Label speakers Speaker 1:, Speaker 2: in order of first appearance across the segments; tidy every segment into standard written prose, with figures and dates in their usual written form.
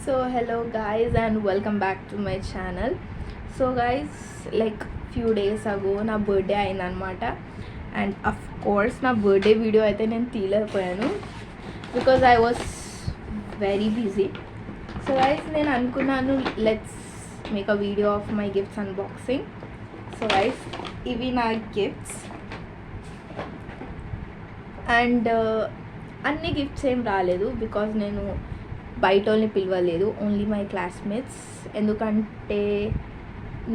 Speaker 1: So hello guys and welcome back to my channel. So guys, like few days ago నా birthday అయింది అనమాట. And of course నా birthday video అయితే నేను తీయలేకపోయాను because I was very busy. So guys నేను అనుకున్నాను let's make a video of my gifts unboxing. So guys ఇవి నా గిఫ్ట్స్ అండ్ అన్ని గిఫ్ట్స్ ఏం రాలేదు బికాజ్ నేను బయట వాళ్ళని పిలవలేదు, ఓన్లీ మై క్లాస్మేట్స్. ఎందుకంటే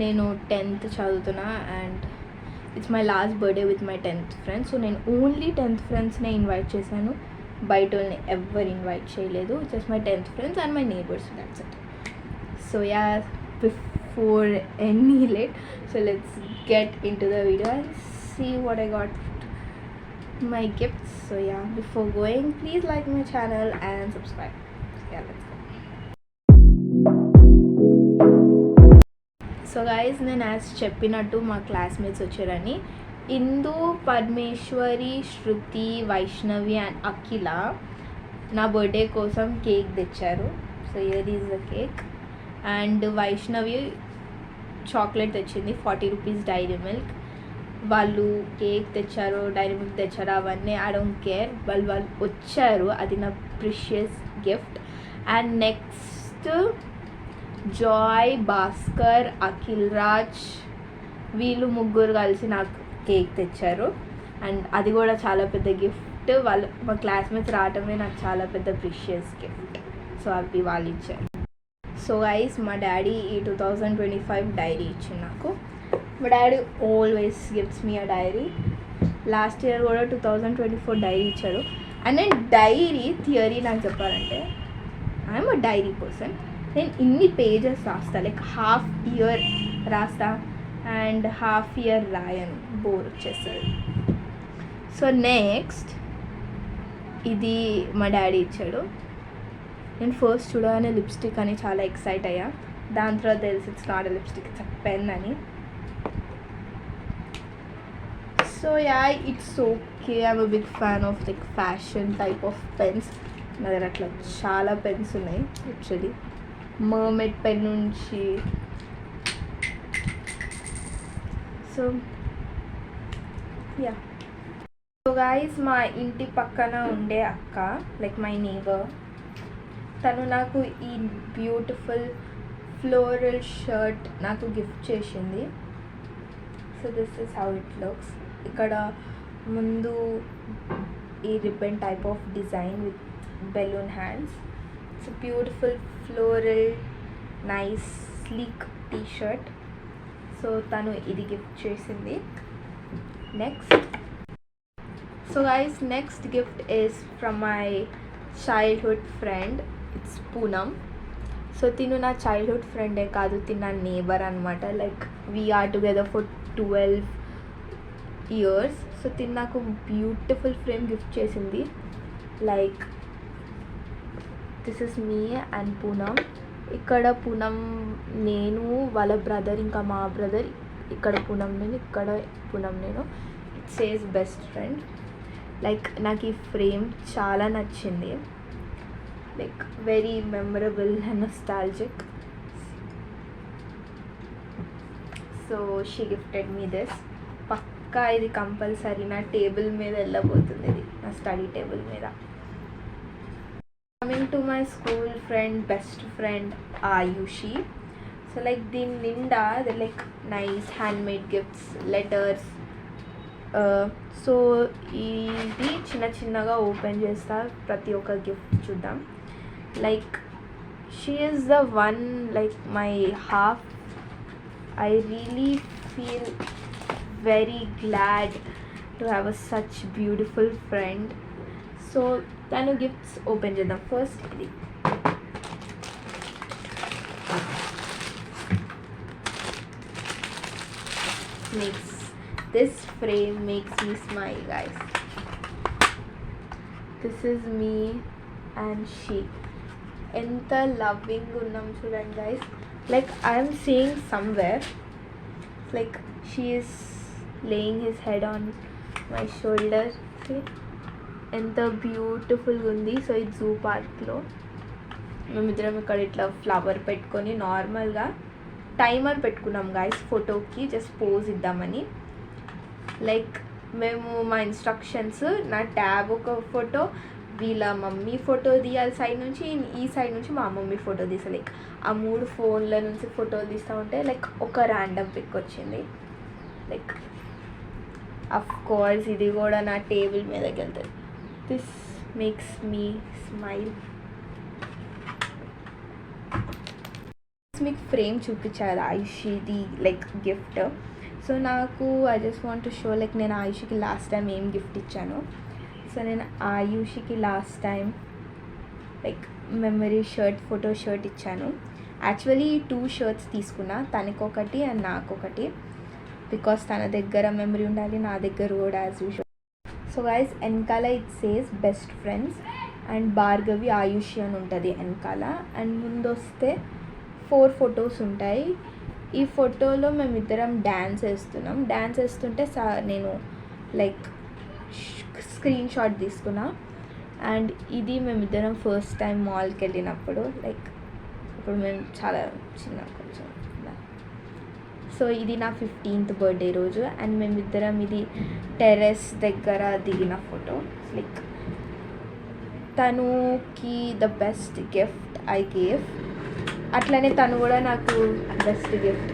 Speaker 1: నేను 10th చదువుతున్నా and it's my last birthday with my 10th friends. So నేను ఓన్లీ 10th ఫ్రెండ్స్నే ఇన్వైట్ చేశాను, బయట వాళ్ళని ఎవరు ఇన్వైట్ చేయలేదు. Just my 10th friends and my neighbours, that's it. So yeah, before any late, so let's get into the video and see what I got my gifts. So yeah, before going, please like my channel and subscribe. Yeah, let's go. So guys, నేను as చెప్పినట్టు మా classmates వచ్చారని. ఇందు, పరమేశ్వరి, శృతి, Vaishnavi and అఖిల నా birthday కోసం cake తెచ్చారు. So here is the cake. And Vaishnavi chocolate తెచ్చింది, 40 rupees dairy milk. వాళ్ళు cake తెచ్చారు, డైరీ మిల్క్ తెచ్చారు, అవన్నీ ఐ డోంట్ కేర్. వాళ్ళు వచ్చారు, అది నా precious gift. And next Joy, Bhaskar, Akhil Raj, వీళ్ళు ముగ్గురు కలిసి నాకు కేక్ తెచ్చారు. అండ్ అది కూడా చాలా పెద్ద గిఫ్ట్. వాళ్ళు మా క్లాస్మేట్స్ రావటమే నాకు చాలా పెద్ద ప్రిషియస్ గిఫ్ట్. సో అవి వాళ్ళు ఇచ్చారు. సో గైస్, మా డాడీ ఈ 2025 డైరీ ఇచ్చింది నాకు. మా డాడీ ఆల్వేస్ గివ్స్ మీ అ డైరీ. లాస్ట్ ఇయర్ కూడా 2024 డైరీ ఇచ్చాడు. అండ్ నేను డైరీ థియరీ నాకు చెప్పాలంటే ఐఎమ్ అ డైరీ పర్సన్. నేను ఇన్ని పేజెస్ రాస్తా, లైక్ హాఫ్ ఇయర్ రాస్తా అండ్ హాఫ్ ఇయర్ రాయను, బోర్ వచ్చేస్తుంది. సో నెక్స్ట్ ఇది మా డాడీ ఇచ్చాడు. నేను ఫస్ట్ చూడగానే లిప్స్టిక్ అని చాలా ఎక్సైట్ అయ్యా. దాని తర్వాత తెలిసి it's not a lipstick, it's a pen అని. So yeah, it's okay. I'm a big fan of like fashion type of pens. నా దగ్గర అట్లా చాలా పెన్స్ ఉన్నాయి యాక్చువల్లీ, మర్మెడ్ పెన్ నుంచి. So yeah. సో గైస్, మా ఇంటి పక్కన ఉండే అక్క, లైక్ మై నేబర్, తను నాకు ఈ బ్యూటిఫుల్ ఫ్లోరల్ షర్ట్ నాకు గిఫ్ట్ చేసింది. So this is how it looks. ఇక్కడ ముందు ఈ ribbon type of design with balloon hands. It's beautiful floral nice sleek T shirt. So తను ఇది గిఫ్ట్ చేసింది. Next, so guys, next gift is from my childhood friend. It's Poonam. So తిను నా childhood ఫ్రెండే కాదు, తిను నా నేబర్ అనమాట. Like we are together for 12 years. So తిను నాకు బ్యూటిఫుల్ ఫ్రేమ్ గిఫ్ట్ చేసింది. Like this is me and Poonam. ఇక్కడ పూనమ్ నేను, వాళ్ళ బ్రదర్, ఇంకా మా బ్రదర్. ఇక్కడ పూనమ్ నేను, ఇక్కడ పూనమ్ నేను. It says best friend. Like నాకు ఈ ఫ్రేమ్ చాలా నచ్చింది, like very memorable and nostalgic. So she gifted me this. పక్కా ఇది కంపల్సరీ నా టేబుల్ మీద వెళ్ళబోతుంది, ఇది నా స్టడీ టేబుల్ మీద. Coming to my school friend, best friend Ayushi. So like దీని నిండా like nice handmade gifts, letters. So ఇది చిన్న చిన్నగా ఓపెన్ చేస్తా, ప్రతి ఒక్క గిఫ్ట్ చూద్దాం. Like she is the one, like my half. I really feel very glad to have a such beautiful friend. So tanu gifts open chedam. First idi makes this frame makes me smile, guys. This is me and she. Enta loving unnam chudandi guys. Like I am seeing somewhere, like she is laying his head on my shoulder. See, ఎంత బ్యూటిఫుల్గా ఉంది. So ఇది zoo పార్క్లో. మేమిద్దరం ఇక్కడ ఇట్లా flower పెట్టుకొని నార్మల్గా టైమర్ పెట్టుకున్నాం గైస్ ఫోటోకి, జస్ట్ పోజ్ ఇద్దామని. లైక్ మేము మా ఇన్స్ట్రక్షన్స్, నా ట్యాబ్ ఒక ఫోటో, వీళ్ళ మమ్మీ ఫోటో తీయాలి సైడ్ నుంచి, ఈ సైడ్ నుంచి మా మమ్మీ ఫోటో తీసా. లైక్ ఆ 3 ఫోన్ల నుంచి ఫోటోలు తీస్తూ ఉంటే లైక్ ఒక ర్యాండమ్ పిక్ వచ్చింది. లైక్ అఫ్ కోర్స్ ఇది కూడా నా టేబుల్ మీదకి వెళ్తుంది. This makes me smile. మీకు ఫ్రేమ్ చూపించారు ఆయుషిది లైక్ గిఫ్ట్. సో నాకు I just want to show like నేను ఆయుషికి లాస్ట్ టైం ఏం గిఫ్ట్ ఇచ్చాను. సో నేను ఆయుషికి last time like memory shirt, photo shirt ఇచ్చాను. యాక్చువల్లీ 2 షర్ట్స్ తీసుకున్నా, తనకొకటి అండ్ నాకొకటి, బికాస్ తన దగ్గర మెమరీ ఉండాలి, నా దగ్గర కూడా యాజ్ యూజువల్. సో గైస్ వెనకాల it says best friends and Bhargavi Ayushi అని ఉంటుంది వెనకాల. అండ్ ముందు వస్తే 4 ఫొటోస్ ఉంటాయి. ఈ ఫోటోలో మేమిద్దరం డ్యాన్స్ వేస్తున్నాం. డ్యాన్స్ వేస్తుంటే నేను లైక్ స్క్రీన్ షాట్ తీసుకున్నా. అండ్ ఇది మేమిద్దరం ఫస్ట్ టైం మాల్కి వెళ్ళినప్పుడు, లైక్ ఇప్పుడు మేము చాలా చిన్న కొంచెం. సో ఇది నా 15th బర్త్డే రోజు అండ్ మేమిద్దరం ఇది టెర్రస్ దగ్గర దిగిన ఫోటో. లైక్ తనుకి the best gift I gave, అట్లనే తను కూడా నాకు best gift,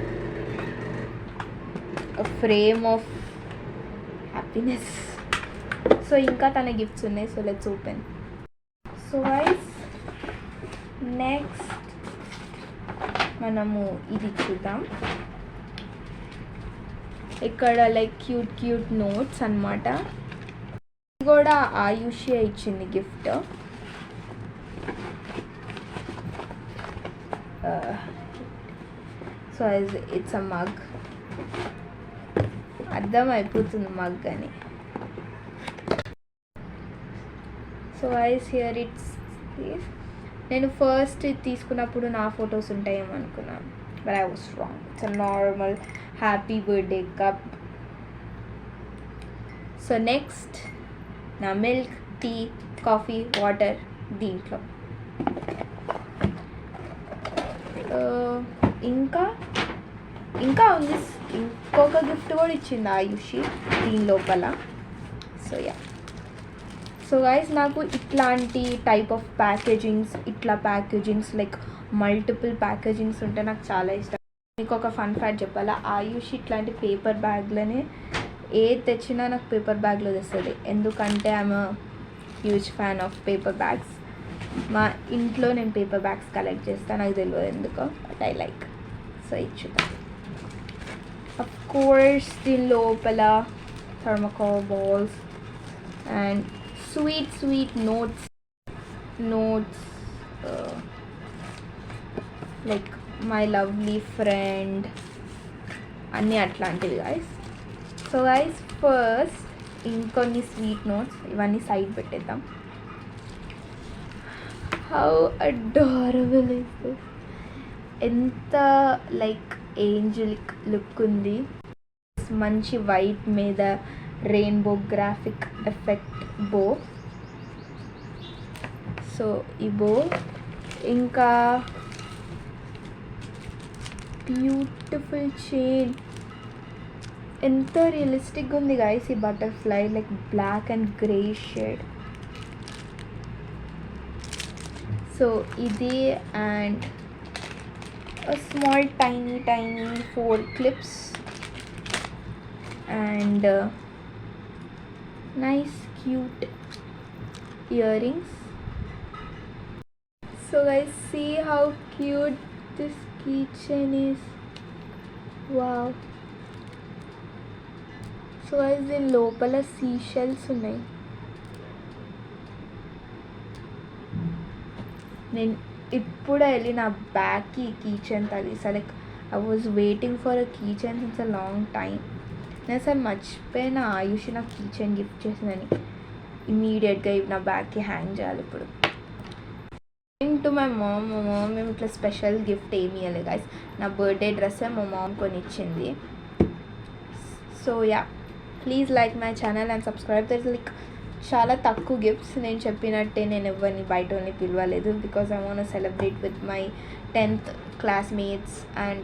Speaker 1: frame of happiness. So ఇంకా తన గిఫ్ట్స్ ఉన్నాయి. So let's open. So guys next మనము ఇది చూద్దాం. ఇక్కడ లైక్ క్యూట్ నోట్స్ అన్నమాట. ఇది కూడా ఆయుషి ఇచ్చింది gift. So it's a mug. అర్థం అయిపోతుంది మగ్ అని. So ice here it's. నేను ఫస్ట్ తీసుకున్నప్పుడు నా ఫొటోస్ ఉంటాయేమో అనుకున్నాను, but I was wrong. It's a normal happy birthday cup. So next నా మిల్క్, టీ, కాఫీ, వాటర్ దీంట్లో. ఇంకా ఉంది, ఇంకొక గిఫ్ట్ కూడా ఇచ్చింది ఆయుషి దీని లోపల. So yeah. సో గైస్ నాకు ఇట్లాంటి టైప్ ఆఫ్ ప్యాకేజింగ్స్ లైక్ మల్టిపుల్ ప్యాకేజింగ్స్ ఉంటే నాకు చాలా ఇష్టం. మీకు ఒక ఫన్ ఫ్యాక్ట్ చెప్పాలా, ఆయుష్ ఇట్లాంటి పేపర్ బ్యాగ్లోనే ఏది తెచ్చినా నాకు పేపర్ బ్యాగ్లో తెస్తుంది. ఎందుకంటే I'm huge fan of paper bags. మా ఇంట్లో నేను పేపర్ బ్యాగ్స్ కలెక్ట్ చేస్తాను, నాకు తెలియదు ఎందుకో, బట్ ఐ లైక్. సో ఇచ్చుతా. అఫ్ కోర్స్ దీని లోపల thermocol balls and sweet notes like my lovely friend అన్నీ అట్లాంటివి గైస్. సో గైస్ ఫస్ట్ ఇంకొన్ని స్వీట్ నోట్స్ ఇవన్నీ సైడ్ పెట్టేద్దాం. How adorable is this. ఎంత లైక్ ఏంజలిక్ లుక్ ఉంది. మంచి వైట్ మీద rainbow graphic effect bow. So ఈ బో ఇంకా బ్యూటిఫుల్ చైన్. ఎంత రియలిస్టిక్గా ఉంది గైస్ ఈ butterfly, like black and grey shade. So ఇది and small tiny 4 clips and nice cute earrings. So guys, see how cute this keychain is. Wow. So guys, in lopala seashells unnai. నేను ఇప్పుడు వెళ్ళి నా బ్యాగ్కి keychain తగిలిసా. Like I was waiting for a keychain since a long time. నేను అసలు మర్చిపోయిన ఆయుష్ నాకు కీచైన్ గిఫ్ట్ చేసిందని. ఇమీడియట్గా ఇవి నా బ్యాగ్కి హ్యాంగ్ చేయాలి ఇప్పుడు. To my mom. మా మామ్ మేము ఇట్లా స్పెషల్ గిఫ్ట్ ఏమి ఇవ్వలేదు గైస్. నా బర్త్డే డ్రెస్సే మా మామ్ కొని ఇచ్చింది. So yeah, please like my channel and subscribe. There is like చాలా తక్కువ గిఫ్ట్స్. నేను చెప్పినట్టే నేను ఎవరిని బయటోని పిలవలేదు because I want celebrate with my 10th classmates and